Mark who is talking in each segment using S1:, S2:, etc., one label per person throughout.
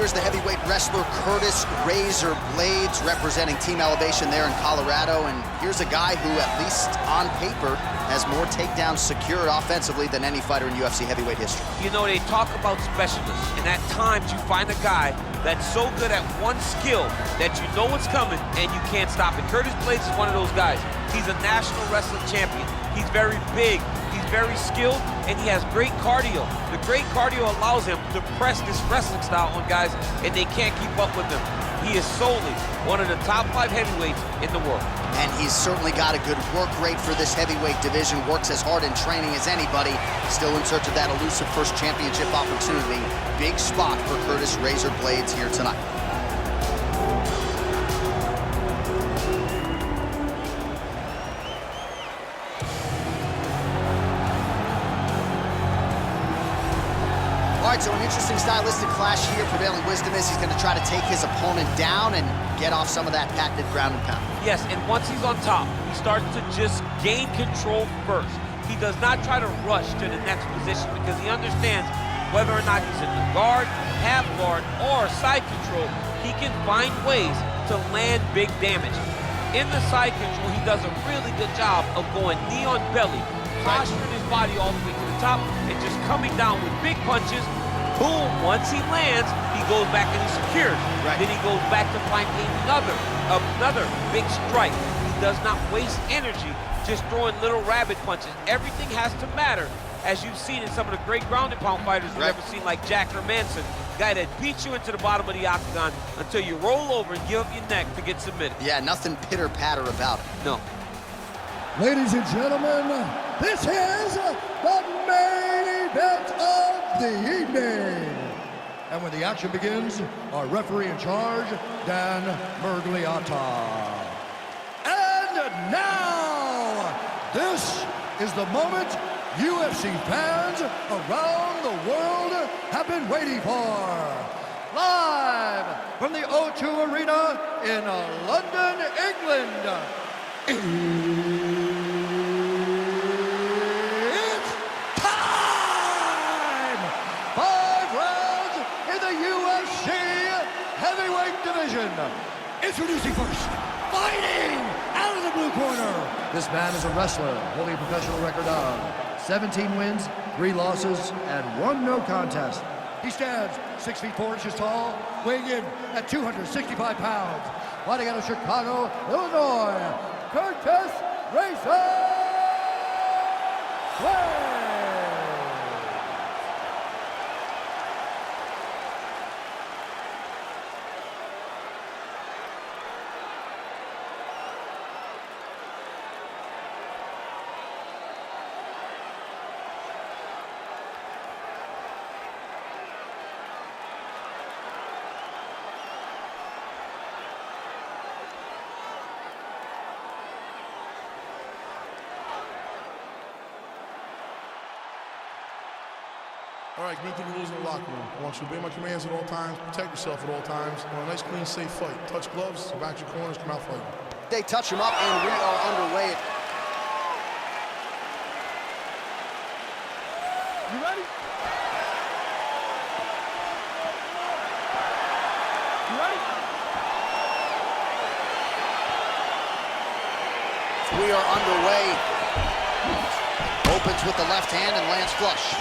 S1: here's the heavyweight wrestler Curtis Razor Blades representing Team Elevation there in Colorado. And here's a guy who, at least on paper, has more takedowns secured offensively than any fighter in UFC heavyweight history.
S2: You know, they talk about specialists, and at times you find a guy that's so good at one skill that you know what's coming and you can't stop it. Curtis Blades is one of those guys. He's a national wrestling champion. He's very big, he's very skilled, and he has great cardio. The great cardio allows him to press this wrestling style on guys, and they can't keep up with him. He is solely one of the top 5 heavyweights in the world.
S1: And he's certainly got a good work rate for this heavyweight division, works as hard in training as anybody, still in search of that elusive first championship opportunity. Big spot for Curtis Razor Blades here tonight. All right, so an interesting stylistic clash here. Prevailing wisdom is he's going to try to take his opponent down and get off some of that patented ground and pound.
S2: Yes, and once he's on top, he starts to just gain control first. He does not try to rush to the next position because he understands whether or not he's in the guard, half guard, or side control, he can find ways to land big damage. In the side control, he does a really good job of going knee on belly, posturing his body all the way to the top, and just coming down with big punches. Boom, once he lands, he goes back and he secures. Then he goes back to find another big strike. He does not waste energy just throwing little rabbit punches. Everything has to matter, as you've seen in some of the great ground and pound fighters we've ever seen, like Jack or Manson, guy that beats you into the bottom of the octagon until you roll over and give up your neck to get submitted.
S1: Yeah, nothing pitter-patter about it.
S2: No.
S3: Ladies and gentlemen, this is the main event of the evening. And when the action begins, our referee in charge, Dan Mergliata. And now, this is the moment UFC fans around the world have been waiting for. Live from the O2 Arena in London, England. It's time! 5 rounds in the UFC Heavyweight Division. Introducing first, fighting out of the blue corner. This man is a wrestler holding a professional record of 17 wins, 3 losses, and 1 no contest. He stands 6 feet 4 inches tall, weighing in at 265 pounds. Fighting out of Chicago, Illinois, Curtis Razor Blades.
S4: All right, get into the rules in the locker room. I want you to obey my commands at all times, protect yourself at all times. I want a nice, clean, safe fight. Touch gloves, back your corners, come out fighting.
S1: They touch him up, and we are underway.
S3: You ready? You ready?
S1: We are underway. Opens with the left hand and lands flush.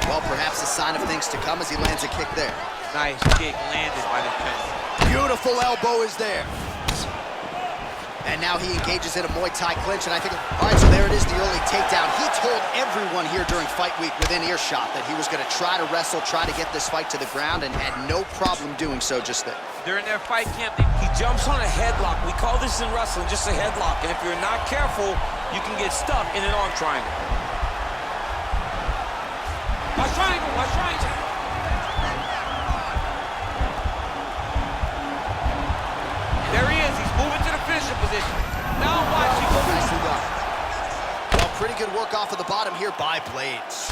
S1: Well, perhaps a sign of things to come as he lands a kick there.
S2: Nice kick landed by the fence.
S1: Beautiful elbow is there. And now he engages in a Muay Thai clinch, and I think, all right, so there it is, the early takedown. He told everyone here during fight week within earshot that he was going to try to wrestle, try to get this fight to the ground, and had no problem doing so just there.
S2: During their fight camp,
S5: he jumps on a headlock. We call this in wrestling just a headlock, and if you're not careful, you can get stuck in an arm triangle.
S2: watch triangle, watch triangle. There he is, he's moving to the finisher position. Now watch, he goes.
S1: Nicely done. Well, pretty good work off of the bottom here by Blades.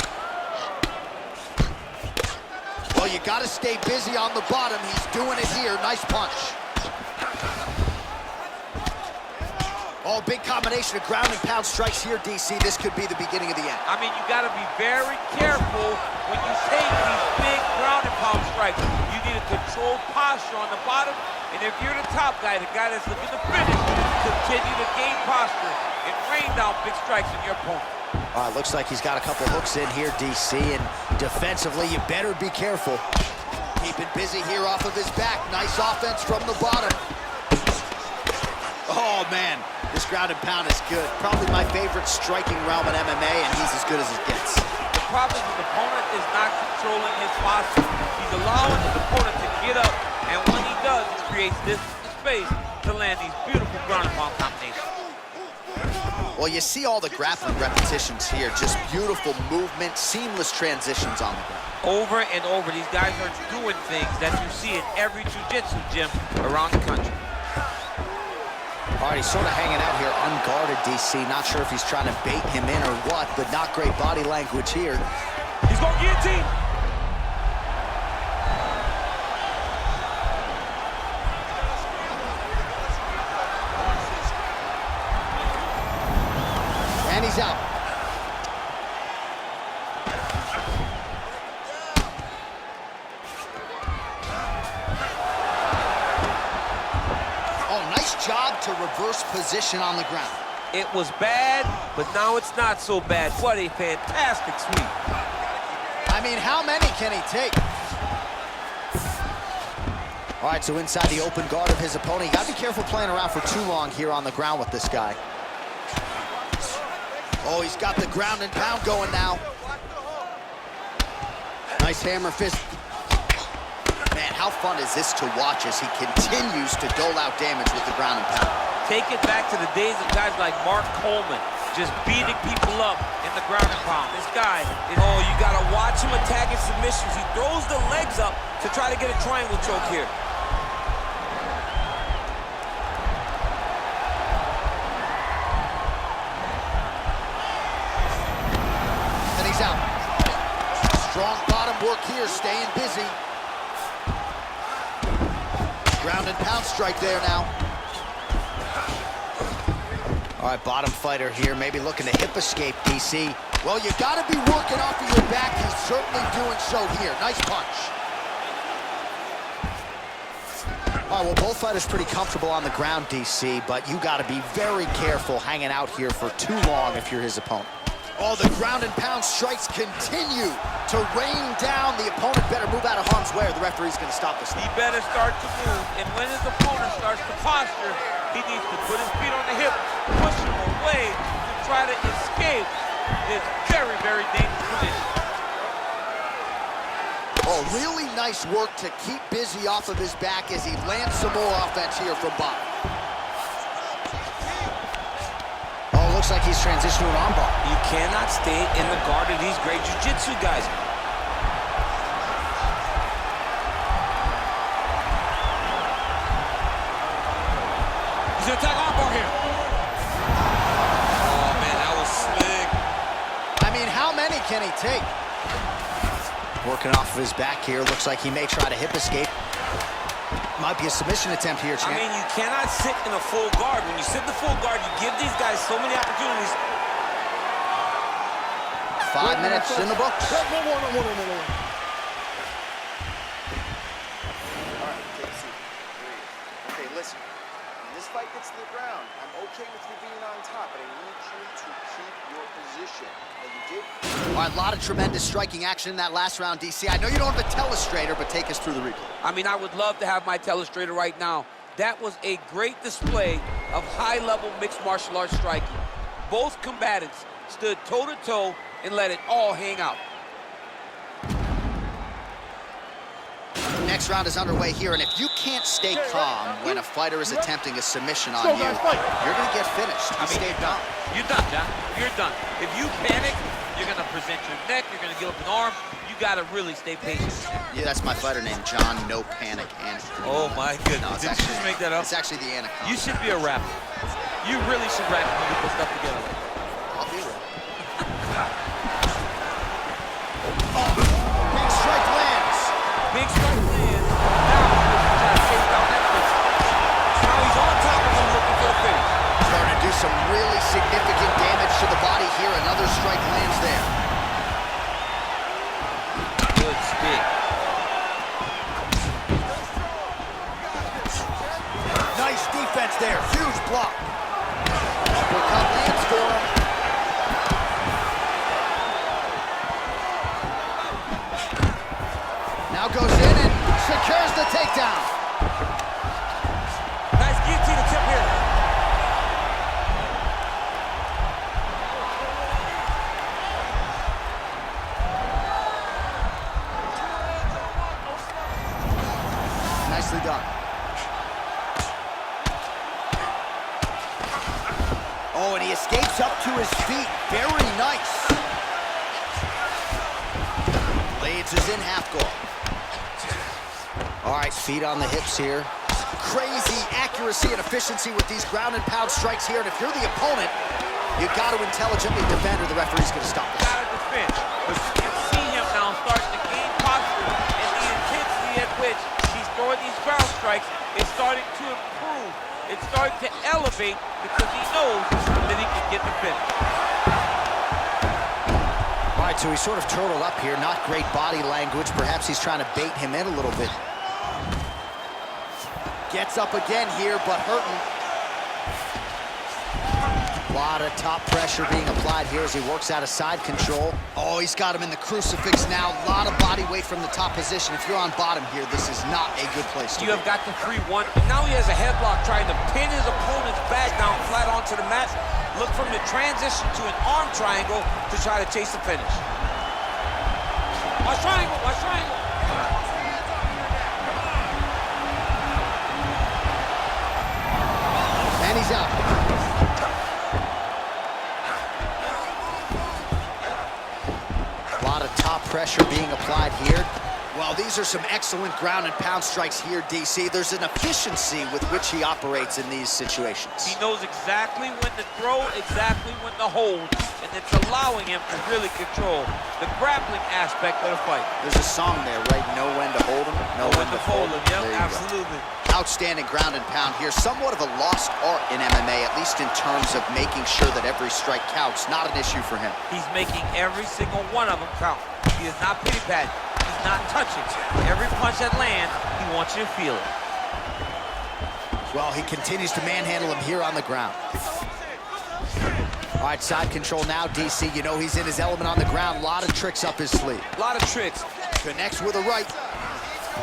S1: Well, you got to stay busy on the bottom. He's doing it here. Nice punch. Oh, big combination of ground and pound strikes here, DC. This could be the beginning of the end.
S2: I mean, you got to be very careful when you take these big ground and pound strikes. You need a controlled posture on the bottom, and if you're the top guy, the guy that's looking to finish, continue to gain posture and rain down big strikes on your opponent.
S1: All right, looks like he's got a couple hooks in here, DC, and defensively, you better be careful. Keeping busy here off of his back. Nice offense from the bottom. Oh, man, this ground and pound is good. Probably my favorite striking realm in MMA, and he's as good as it gets.
S2: The problem is the opponent is not controlling his posture. He's allowing his opponent to get up, and when he does, it creates this space to land these beautiful ground and pound combinations.
S1: Well, you see all the grappling repetitions here. Just beautiful movement, seamless transitions on the ground.
S2: Over and over, these guys are doing things that you see in every jiu-jitsu gym around the country.
S1: All right, he's sort of hanging out here unguarded, DC. Not sure if he's trying to bait him in or what, but not great body language here.
S2: He's going guillotine.
S1: And he's out. Job to reverse position on the ground.
S2: It was bad, but now it's not so bad. What a fantastic sweep.
S1: I mean, how many can he take? All right, so inside the open guard of his opponent. You gotta be careful playing around for too long here on the ground with this guy. Oh, he's got the ground and pound going now. Nice hammer fist. Man, how fun is this to watch as he continues to dole out damage with the ground and pound?
S2: Take it back to the days of guys like Mark Coleman, just beating people up in the ground and pound. This guy is...
S5: Oh, you got to watch him attacking submissions. He throws the legs up to try to get a triangle choke here.
S1: And he's out. Strong bottom work here, staying busy. Ground and pound strike there now. All right, bottom fighter here, maybe looking to hip escape, DC. Well, you gotta be working off of your back. He's certainly doing so here. Nice punch. All right, well, both fighters pretty comfortable on the ground, DC, but you gotta be very careful hanging out here for too long if you're his opponent. Oh, the ground and pound strikes continue to rain down. The opponent better move out of harm's way or the referee's going to stop this.
S2: He better start to move, and when his opponent starts to posture, he needs to put his feet on the hip, push him away to try to escape this very, very dangerous position.
S1: Oh, really nice work to keep busy off of his back as he lands some more offense here from bottom. Looks like he's transitioning to an armbar.
S5: You cannot stay in the guard of these great jiu-jitsu guys. He's gonna attack armbar here. Oh man, that was slick.
S1: I mean, how many can he take? Working off of his back here. Looks like he may try to hip escape. Might be a submission attempt here, champ.
S5: I mean, you cannot sit in a full guard. When you sit in the full guard, you give these guys so many opportunities.
S1: 5 minutes in the books.
S3: One.
S1: All right, take a seat. Breathe. Okay, listen. When this fight gets to the ground, I'm okay with you being on top, but I need you to keep your position. And you did. All right, a lot of tremendous striking action in that last round, DC. I know you don't have a telestrator, but take us through the replay.
S2: I mean, I would love to have my telestrator right now. That was a great display of high-level mixed martial arts striking. Both combatants stood toe-to-toe and let it all hang out.
S1: Next round is underway here, and if you can't stay calm when a fighter is attempting a submission on you, you're going to get finished.
S2: I mean,
S1: stay calm.
S2: You're done, John. You're done. If you panic, you're going to present your neck, you're going to give up an arm. You got to really stay patient.
S1: Yeah, that's my fighter name, John No Panic Anaconda.
S2: Oh, my goodness.
S1: No,
S2: Did you just make that up?
S1: It's actually the Anaconda.
S2: You should be a rapper. You really should rap when you put stuff together like that.
S1: I'll be real. Big strike lands.
S2: Big strike lands. Now he's trying to chase down that fist. Now he's on top of him looking for the finish.
S1: Starting to do some shots there. Huge block. Uppercut lands for him. Now goes in and secures the takedown.
S5: Nice guillotine attempt here.
S1: Nicely done. Oh, and he escapes up to his feet. Very nice. Blades is in half guard. All right, feet on the hips here. Crazy accuracy and efficiency with these ground and pound strikes here. And if you're the opponent, you got to intelligently defend or the referee's going to stop this.
S2: Got to defend. But you can see him now starting to gain posture, and the intensity at which he's throwing these ground strikes is starting to improve. It's starting to elevate because he knows that he can get the finish.
S1: All right, so he's sort of turtled up here. Not great body language. Perhaps he's trying to bait him in a little bit. Gets up again here, but hurting. A lot of top pressure being applied here as he works out of side control. Oh, he's got him in the crucifix now. A lot of body weight from the top position. If you're on bottom here, this is not a good place to be.
S5: You have got the 3-1. Now he has a headlock trying to pin his opponent's back down flat onto the mat. Look from the transition to an arm triangle to try to chase the finish. Watch triangle, watch triangle.
S1: And he's out. A lot of top pressure being applied here. Well, these are some excellent ground and pound strikes here, DC. There's an efficiency with which he operates in these situations.
S2: He knows exactly when to throw, exactly when to hold, and it's allowing him to really control the grappling aspect of the fight.
S1: There's a song there, right? Know when to hold him, know when to fold him.
S2: Yep,
S1: There you
S2: absolutely.
S1: go. Outstanding ground and pound here. Somewhat of a lost art in MMA, at least in terms of making sure that every strike counts. Not an issue for him.
S2: He's making every single one of them count. He is not pity-patting. He's not touching. Every punch that lands, he wants you to feel it.
S1: Well, he continues to manhandle him here on the ground. All right, side control now, DC. You know he's in his element on the ground. A lot of tricks up his sleeve.
S5: A lot of tricks.
S1: Connects with a right.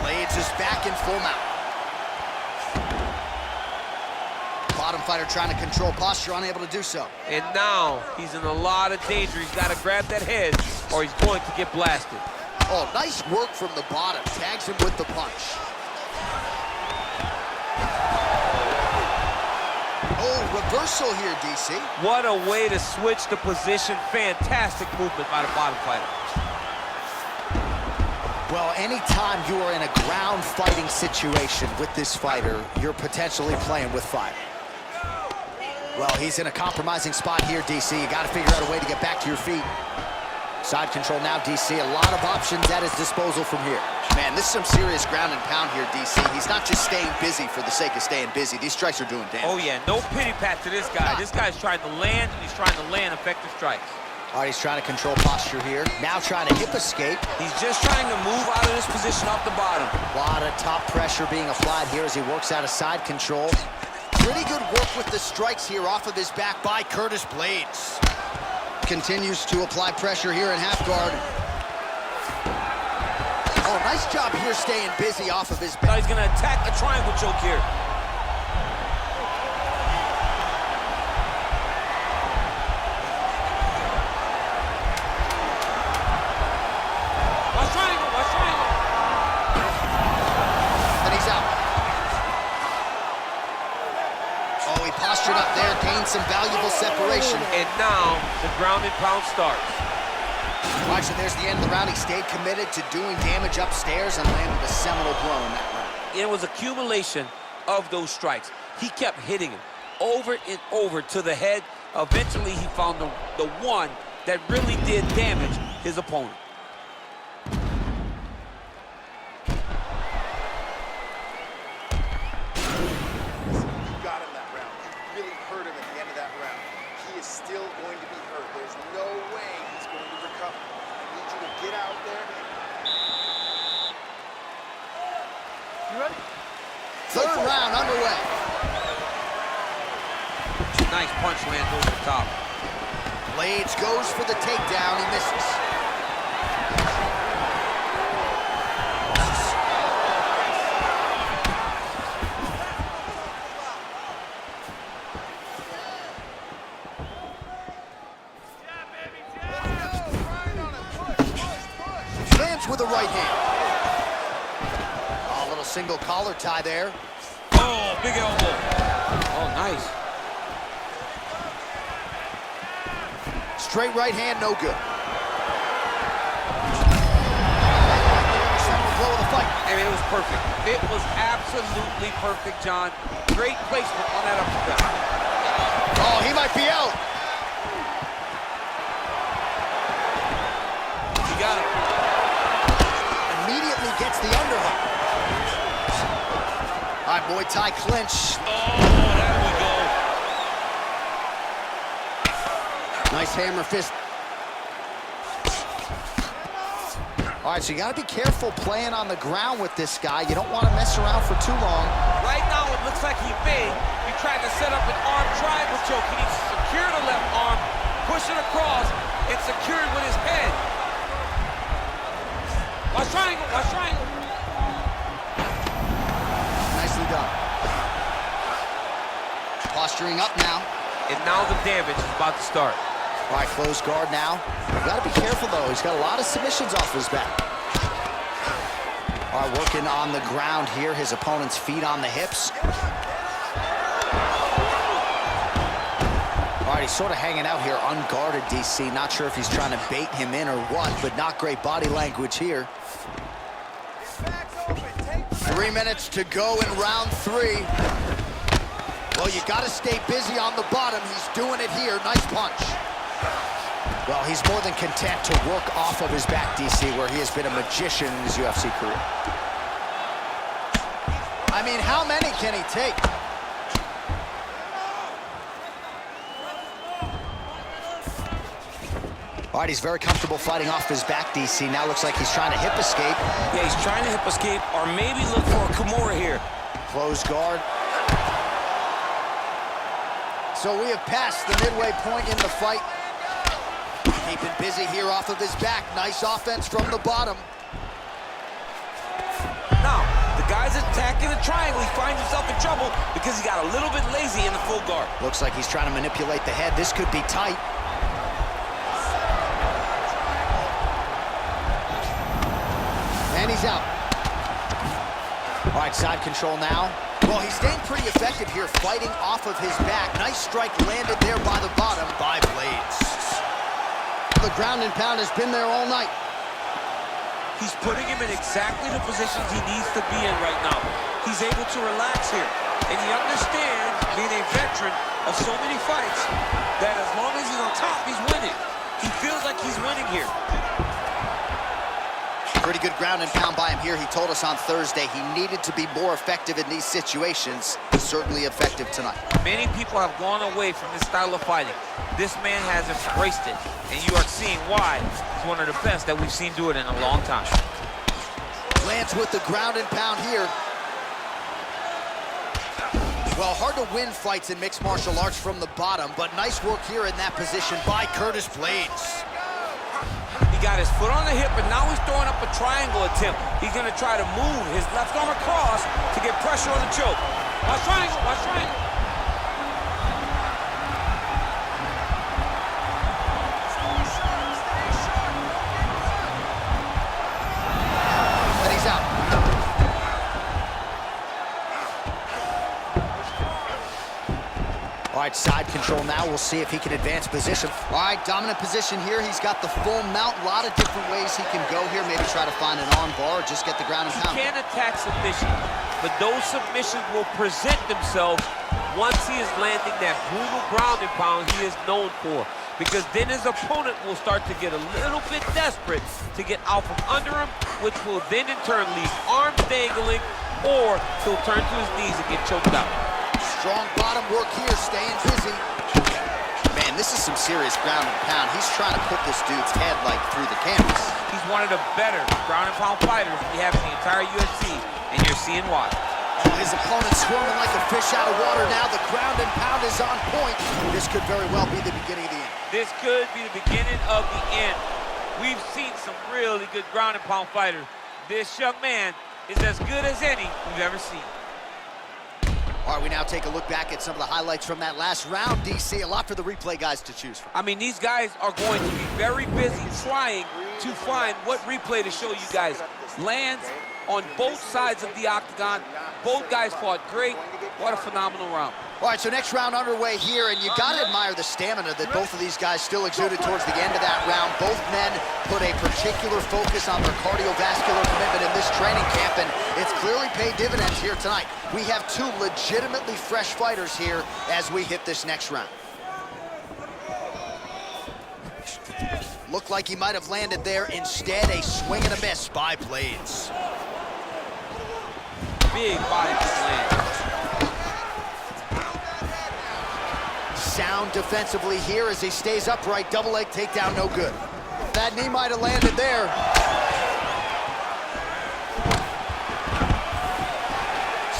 S1: Blades is back in full mount. Bottom fighter trying to control posture, unable to do so.
S2: And now he's in a lot of danger. He's got to grab that head or he's going to get blasted.
S1: Oh, nice work from the bottom. Tags him with the punch. Oh, reversal here, DC.
S2: What a way to switch the position. Fantastic movement by the bottom fighter.
S1: Well, anytime you are in a ground fighting situation with this fighter, you're potentially playing with fire. Well, he's in a compromising spot here, DC. You got to figure out a way to get back to your feet. Side control now, DC. A lot of options at his disposal from here. Man, this is some serious ground and pound here, DC. He's not just staying busy for the sake of staying busy. These strikes are doing damage.
S2: Oh, yeah. No pity pat to this guy. This guy's trying to land, and he's trying to land effective strikes.
S1: All right, he's trying to control posture here. Now trying to hip escape.
S5: He's just trying to move out of this position off the bottom.
S1: A lot of top pressure being applied here as he works out of side control. Pretty good work with the strikes here off of his back by Curtis Blades. Continues to apply pressure here in half guard. Oh, nice job here staying busy off of his back.
S5: Now he's going to attack a triangle choke here.
S2: Watch triangle, watch triangle.
S1: And he's out. Oh, he postured up there, gained some valuable separation.
S2: And now the ground and pound starts.
S1: All right, so there's the end of the round. He stayed committed to doing damage upstairs and landed a seminal blow in that round.
S2: It was accumulation of those strikes. He kept hitting him over and over to the head. Eventually, he found the one that really did damage his opponent.
S6: Got him that round. You really hurt him at the end of that round. He is still going to be hurt. There's no way he's going to recover. I need you to get out there. You ready?
S1: Third round underway.
S5: Nice punch lands over the top.
S1: Blades goes for the takedown. He misses. Lands with a right hand. Oh, a little single collar tie there.
S5: Oh, big elbow. Oh, nice.
S1: Straight right hand, no good. Second blow of the fight.
S5: I mean, it was perfect. It was absolutely perfect, John. Great placement on that uppercut.
S1: Oh, he might be out.
S5: He got him.
S1: Immediately gets the underhook. All right, Muay Thai clinch.
S5: Oh, there we go.
S1: Nice hammer fist. All right, so you got to be careful playing on the ground with this guy. You don't want to mess around for too long.
S5: Right now, it looks like he may be trying to set up an arm triangle choke. He needs to secure the left arm, push it across, and secure it with his head. Watch triangle, watch triangle.
S1: Nicely done. Posturing up now.
S2: And now the damage is about to start.
S1: All right, closed guard now. You got to be careful, though. He's got a lot of submissions off his back. All right, working on the ground here. His opponent's feet on the hips. All right, he's sort of hanging out here unguarded, DC. Not sure if he's trying to bait him in or what, but not great body language here. 3 minutes to go in round 3. Well, you got to stay busy on the bottom. He's doing it here. Nice punch. Well, he's more than content to work off of his back, DC, where he has been a magician in his UFC career. I mean, how many can he take? All right, he's very comfortable fighting off his back, DC. Now looks like he's trying to hip escape.
S5: Yeah, he's trying to hip escape or maybe look for a Kimura here.
S1: Close guard. So we have passed the midway point in the fight. Keeping busy here off of his back. Nice offense from the bottom.
S5: Now, the guy's attacking the triangle. He finds himself in trouble because he got a little bit lazy in the full guard.
S1: Looks like he's trying to manipulate the head. This could be tight. And he's out. All right, side control now. Well, he's staying pretty effective here, fighting off of his back. Nice strike landed there by the bottom by Blades. The ground and pound has been there all night.
S5: He's putting him in exactly the positions he needs to be in right now. He's able to relax here. And he understands, being a veteran of so many fights, that as long as he's on top, he's winning. He feels like he's winning here.
S1: Pretty good ground and pound by him here. He told us on Thursday he needed to be more effective in these situations. He's certainly effective tonight.
S2: Many people have gone away from this style of fighting. This man has embraced it, and you are seeing why he's one of the best that we've seen do it in a long time.
S1: Lands with the ground and pound here. Well, hard to win fights in mixed martial arts from the bottom, but nice work here in that position by Curtis Blades.
S5: He got his foot on the hip, and now he's throwing up a triangle attempt. He's going to try to move his left arm across to get pressure on the choke. Watch triangle, watch triangle.
S1: And he's out. All right, side control now. We'll see if he can advance position. All right, dominant position here. He's got the full mount. A lot of different ways he can go here. Maybe try to find an arm bar or just get the ground and pound.
S2: He can attack submission, but those submissions will present themselves once he is landing that brutal ground and pound he is known for. Because then his opponent will start to get a little bit desperate to get out from under him, which will then in turn leave arms dangling, or he'll turn to his knees and get choked out.
S1: Strong bottom work here, staying busy. Man, this is some serious ground and pound. He's trying to put this dude's head like through the canvas.
S2: He's one of the better ground and pound fighters we have in the entire UFC, and you're seeing why.
S1: His opponent squirming like a fish out of water now. The ground and pound is on point. This could very well be the beginning of the end.
S2: This could be the beginning of the end. We've seen some really good ground and pound fighters. This young man is as good as any we've ever seen.
S1: All right, we now take a look back at some of the highlights from that last round, DC. A lot for the replay guys to choose from.
S2: I mean, these guys are going to be very busy trying to find what replay to show you guys. Lands on both sides of the octagon. Both guys fought great. What a phenomenal round.
S1: All right, so next round underway here, and you got to admire the stamina that both of these guys still exuded towards the end of that round. Both men put a particular focus on their cardiovascular commitment in this training camp, and it's clearly paid dividends here tonight. We have two legitimately fresh fighters here as we hit this next round. Looked like he might have landed there. Instead, a swing and a miss by Blades.
S2: Big body slam.
S1: Sound defensively here as he stays upright. Double leg takedown, no good. That knee might have landed there.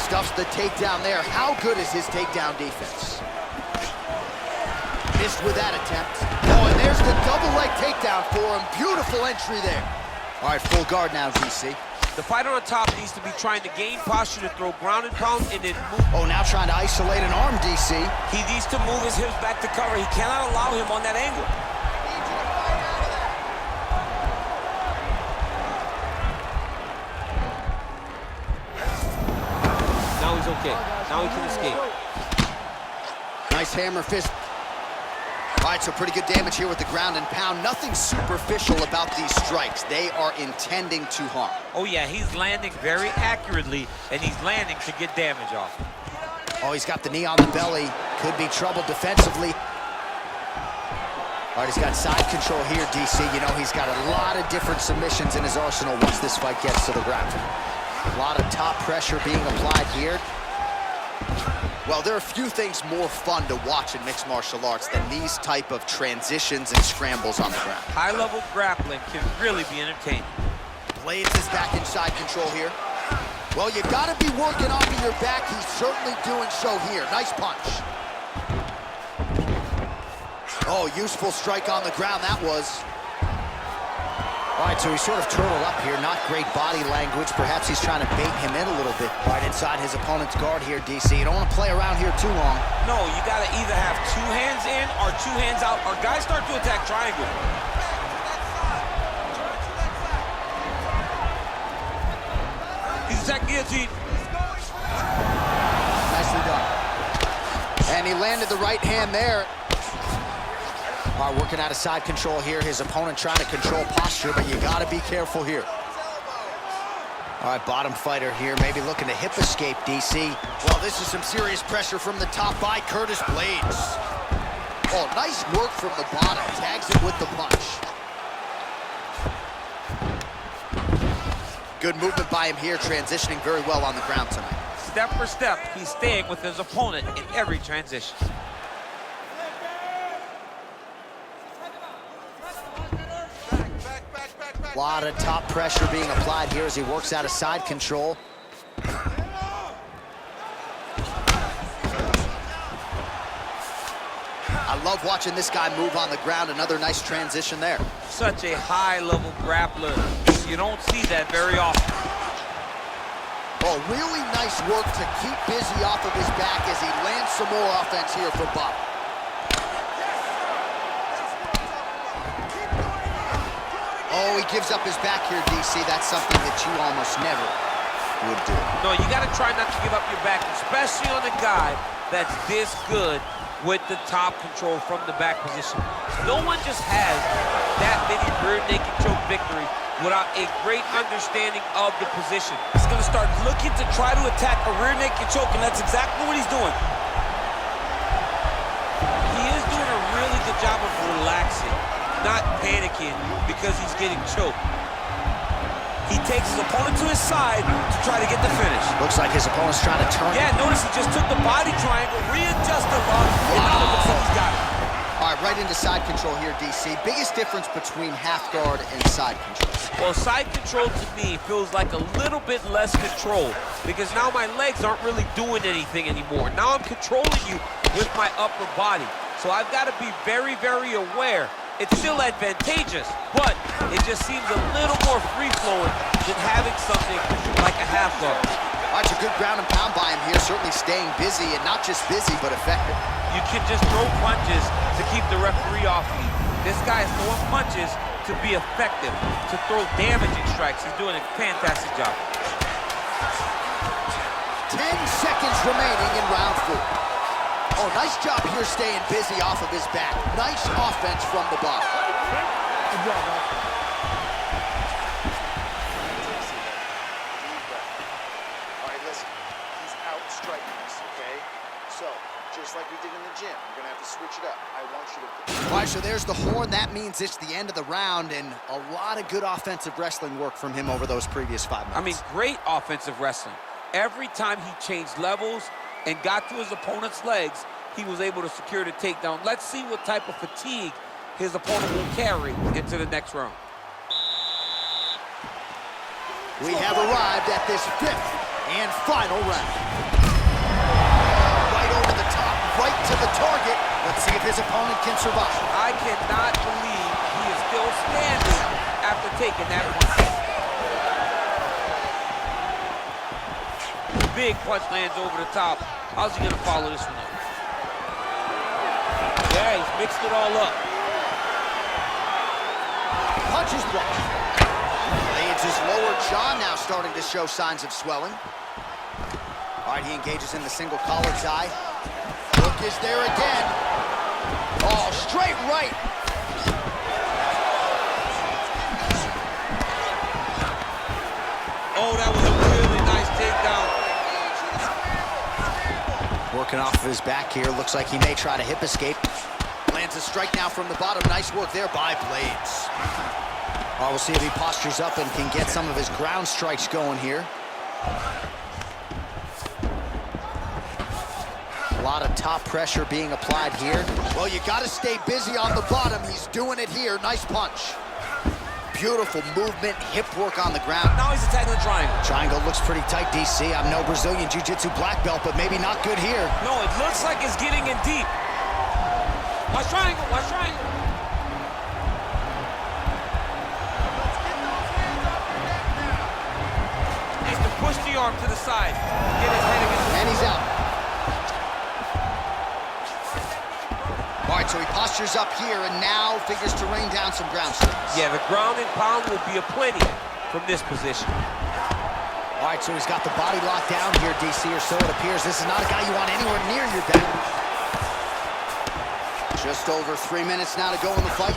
S1: Stuffs the takedown there. How good is his takedown defense? Missed with that attempt. Oh, and there's the double leg takedown for him. Beautiful entry there. All right, full guard now, DC.
S2: The fighter on top needs to be trying to gain posture to throw ground and pound and then move.
S1: Oh, now trying to isolate an arm, DC.
S5: He needs to move his hips back to cover. He cannot allow him on that angle.
S2: Now he's okay. Now he can escape.
S1: Nice hammer fist. All right, so pretty good damage here with the ground and pound. Nothing superficial about these strikes. They are intending to harm.
S2: Oh, yeah, he's landing very accurately, and he's landing to get damage off.
S1: Oh, he's got the knee on the belly. Could be trouble defensively. All right, he's got side control here, DC. You know, he's got a lot of different submissions in his arsenal once this fight gets to the ground. A lot of top pressure being applied here. Well, there are few things more fun to watch in mixed martial arts than these type of transitions and scrambles on the ground.
S2: High-level grappling can really be entertaining.
S1: Blades is back in side control here. Well, you gotta be working off of your back. He's certainly doing so here. Nice punch. Oh, useful strike on the ground, that was. All right, so he's sort of turtled up here. Not great body language. Perhaps he's trying to bait him in a little bit. Right inside his opponent's guard here, DC. You don't want to play around here too long.
S5: No, you got to either have two hands in or two hands out, or guys start to attack triangle. He's attacking guillotine.
S1: Nicely done. And he landed the right hand there. All right, working out of side control here. His opponent trying to control posture, but you got to be careful here. All right, bottom fighter here, maybe looking to hip escape, DC. Well, this is some serious pressure from the top by Curtis Blades. Oh, nice work from the bottom. Tags it with the punch. Good movement by him here, transitioning very well on the ground tonight.
S2: Step for step, he's staying with his opponent in every transition.
S1: A lot of top pressure being applied here as he works out of side control. I love watching this guy move on the ground. Another nice transition there.
S2: Such a high-level grappler. You don't see that very often.
S1: Oh, really nice work to keep busy off of his back as he lands some more offense here for Bob. Oh, he gives up his back here, DC. That's something that you almost never would do.
S2: No, you got to try not to give up your back, especially on a guy that's this good with the top control from the back position. No one just has that many rear naked choke victories without a great understanding of the position.
S5: He's going to start looking to try to attack a rear naked choke, and that's exactly what he's doing.
S2: He is doing a really good job of relaxing, not panicking because he's getting choked.
S5: He takes his opponent to his side to try to get the finish.
S1: Looks like his opponent's trying to turn.
S5: Yeah, notice he just took the body triangle, readjusted, and now it looks like he's got it.
S1: All right, right into side control here, DC. Biggest difference between half guard and side control?
S2: Well, side control to me feels like a little bit less control because now my legs aren't really doing anything anymore. Now I'm controlling you with my upper body. So I've got to be very, very aware. It's still advantageous, but it just seems a little more free-flowing than having something like a half guard.
S1: All right, so good ground and pound by him here, certainly staying busy, and not just busy, but effective.
S2: You can just throw punches to keep the referee off you. This guy is throwing punches to be effective, to throw damaging strikes. He's doing a fantastic job.
S1: 10 seconds remaining in round 4. Oh, nice job here staying busy off of his back. Nice offense from the bottom.
S4: Good job, man.
S6: All right, listen. He's outstriking us, okay? So, just like we did in the gym, we're gonna have to switch it up. I want you to...
S1: All right, so there's the horn. That means it's the end of the round, and a lot of good offensive wrestling work from him over those previous 5 minutes.
S2: I mean, great offensive wrestling. Every time he changed levels and got to his opponent's legs, he was able to secure the takedown. Let's see what type of fatigue his opponent will carry into the next round.
S1: We have arrived at this 5th and final round. Right over the top, right to the target. Let's see if his opponent can survive.
S2: I cannot believe he is still standing after taking that punch. Big punch lands over the top. How's he gonna follow this one up? Yeah, he's mixed it all up.
S1: Punches blocked. Leads his lower jaw now starting to show signs of swelling. All right, he engages in the single collar tie. Hook is there again. Oh, straight right.
S2: Oh, that was a really nice takedown.
S1: Working off of his back here. Looks like he may try to hip escape. Lands a strike now from the bottom. Nice work there by Blades. Oh, we'll see if he postures up and can get some of his ground strikes going here. A lot of top pressure being applied here. Well, you got to stay busy on the bottom. He's doing it here. Nice punch. Beautiful movement, hip work on the ground.
S2: Now he's attacking the triangle.
S1: Triangle looks pretty tight, DC. I'm no Brazilian Jiu-Jitsu black belt, but maybe not good here.
S2: No, it looks like it's getting in deep. Watch triangle, watch triangle. Needs to push the arm to the side. Get his head against the...
S1: And he's out. All right, so he postures up here and now figures to rain down some ground strikes.
S2: Yeah, the ground and pound will be aplenty from this position.
S1: All right, so he's got the body locked down here, DC, or so it appears. This is not a guy you want anywhere near your back. Just over 3 minutes now to go in the fight.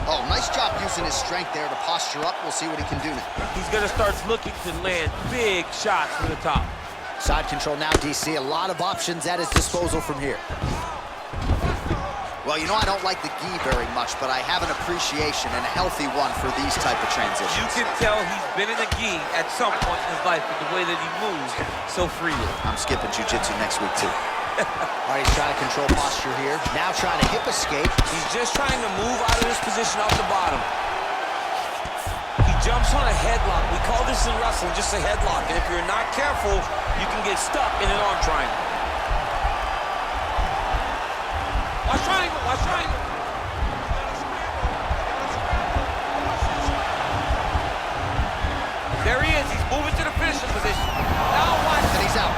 S1: Oh, nice job using his strength there to posture up. We'll see what he can do now.
S2: He's going to start looking to land big shots from the top.
S1: Side control now, DC. A lot of options at his disposal from here. Well, you know I don't like the gi very much, but I have an appreciation and a healthy one for these type of transitions.
S2: You can tell he's been in the gi at some point in his life with the way that he moves so freely.
S1: I'm skipping jiu-jitsu next week, too. All right, he's trying to control posture here. Now trying to hip escape.
S5: He's just trying to move out of this position off the bottom. He jumps on a headlock. We call this in wrestling just a headlock. And if you're not careful, you can get stuck in an arm triangle.
S2: Watch triangle, watch triangle. There he is. He's moving to the finishing position. Now watch.
S1: And he's out.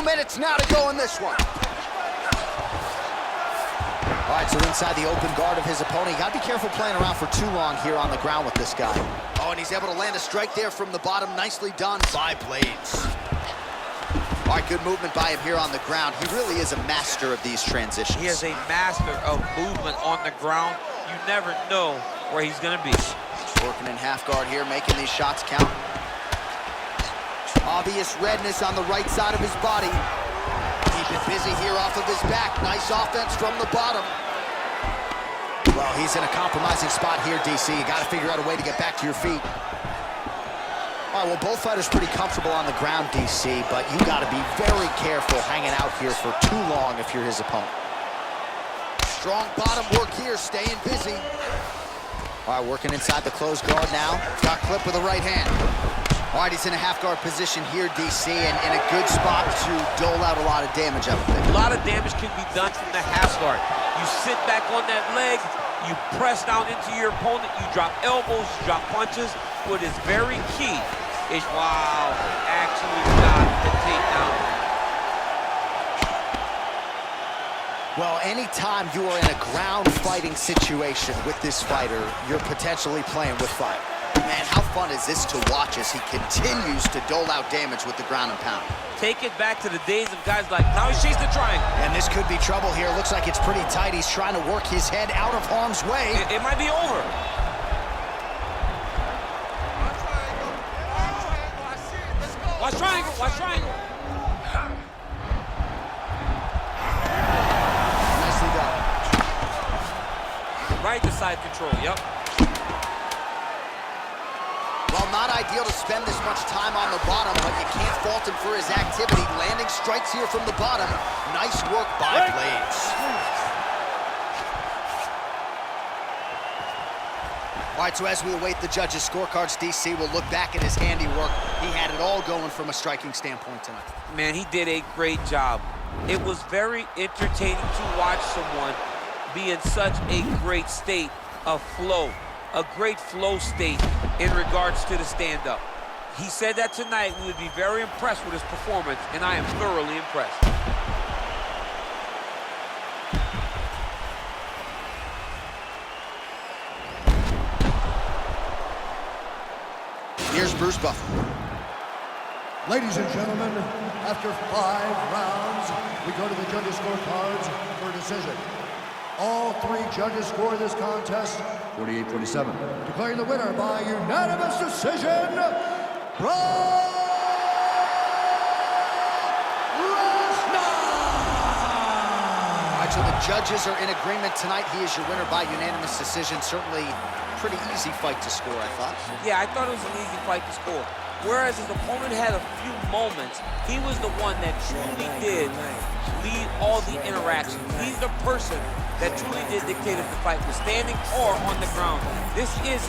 S1: Minutes now to go in this one. All right, so inside the open guard of his opponent. You gotta be careful playing around for too long here on the ground with this guy. Oh, and he's able to land a strike there from the bottom. Nicely done by Blades. All right, good movement by him here on the ground. He really is a master of these transitions.
S2: He is a master of movement on the ground. You never know where he's gonna be.
S1: Working in half guard here, making these shots count. Obvious redness on the right side of his body. Keep it busy here off of his back. Nice offense from the bottom. Well, he's in a compromising spot here, DC. You got to figure out a way to get back to your feet. All right, well, both fighters pretty comfortable on the ground, DC, but you got to be very careful hanging out here for too long if you're his opponent. Strong bottom work here, staying busy. All right, working inside the closed guard now. Got clipped with the right hand. All right, he's in a half-guard position here, DC, and in a good spot to dole out a lot of damage, I would think.
S2: A lot of damage can be done from the half guard. You sit back on that leg, you press down into your opponent, you drop elbows, you drop punches. What is very key is, wow, actually got the takedown.
S1: Well, anytime you are in a ground fighting situation with this fighter, you're potentially playing with fire. Man, how fun is this to watch as he continues to dole out damage with the ground and pound?
S2: Take it back to the days of guys like, now he shakes the triangle.
S1: And this could be trouble here. Looks like it's pretty tight. He's trying to work his head out of harm's way.
S2: It might be over. Watch triangle, watch triangle.
S1: Nicely done.
S2: Right to side control, yep.
S1: Well, not ideal to spend this much time on the bottom, but you can't fault him for his activity. Landing strikes here from the bottom. Nice work by Blades. All right, so as we await the judges' scorecards, DC will look back at his handiwork. He had it all going from a striking standpoint tonight.
S2: Man, he did a great job. It was very entertaining to watch someone be in such a great state of flow, a great flow state in regards to the stand-up. He said that tonight we would be very impressed with his performance, and I am thoroughly impressed.
S1: Here's Bruce Buffer.
S3: Ladies and gentlemen, after 5 rounds, we go to the judges' scorecards for a decision. All 3 judges score this contest 48-47. Declaring the winner by unanimous decision, Brock Lesnar!
S1: All right, so the judges are in agreement tonight. He is your winner by unanimous decision. Certainly pretty easy fight to score, I thought.
S2: Yeah, I thought it was an easy fight to score. Whereas his opponent had a few moments, he was the one that truly did lead all the interactions. He's the person that truly did dictate if the fight was standing or on the ground. This is his